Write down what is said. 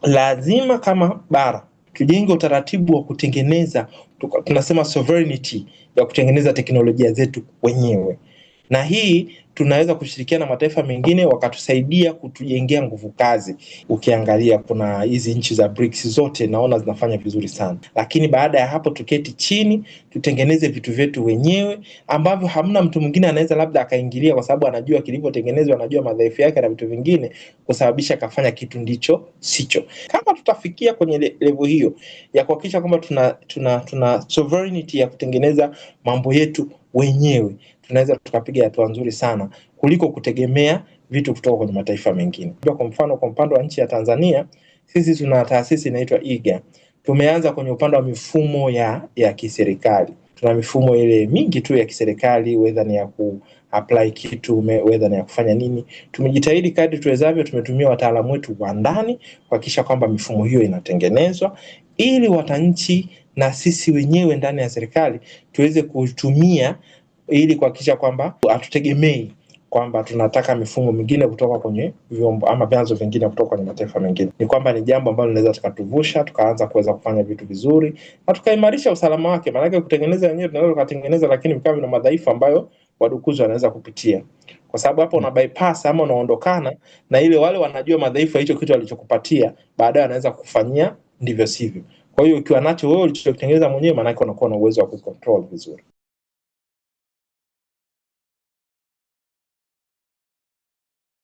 lazima kama bara tujenge utaratibu wa kutengeneza, tunasema sovereignty, ya kutengeneza teknolojia zetu wenyewe, na hii tunaweza kushirikiana na mataifa mengine wakatusaidia kutujengea nguvu kazi. Ukiangalia kuna hizi nchi za BRICS zote naona zinafanya vizuri sana, lakini baada ya hapo tuketi chini tutengeneze vitu vyetu wenyewe ambavyo hamna mtu mwingine anaweza labda akaingilia, kwa sababu anajua kilivyotengenezwa, anajua madhaifu yake na vitu vingine kusababisha kafanya kitu ndicho sicho. Kama tutafikia kwenye level hiyo ya kuhakikisha kwamba tuna sovereignty ya kutengeneza mambo yetu wenyewe, tunaweza tukapiga hatua nzuri sana kuliko kutegemea vitu kutoka kwenye mataifa mengine. Kwa mfano, kwa upande wa nchi ya Tanzania, sisi tuna taasisi inaitwa IGA. Tumeanza kwenye upande wa mifumo ya kiserikali. Tuna mifumo ile mingi tu ya kiserikali, whether ni ya apply kitu, whether ni ya kufanya nini. Tumejitahidi kadri tuwezavyo, tumetumia wataalamu wetu wa ndani kuhakikisha kwamba mifumo hiyo inatengenezwa ili wananchi na sisi wenyewe ndani ya serikali tuweze kutumia, ili kuhakikisha kwamba hatutegemei kwamba tunataka mifumo mingine kutoka kwenye vyombo ama vyanzo vingine kutoka kwenye mataifa mengine. Ni kwamba ni jambo ambalo linaweza tukatuvusha, tukaanza kuweza kufanya vitu vizuri na tukaimarisha usalama wake. Maana kutengeneza wenyewe tunaweza kutengeneza, lakini vikawa na madhaifu ambayo wadukuzi wanaweza kupitia, kwa sababu hapo una bypass ama unaondokana na ile, wale wanajua madhaifu ya hicho kitu alichokupatia, baadaye wanaweza kufanyia ndivyo sivyo. Kwa hiyo ukiwa nacho wewe ulichotengeneza mwenyewe, maana yake unakuwa na uwezo wa kucontrol vizuri.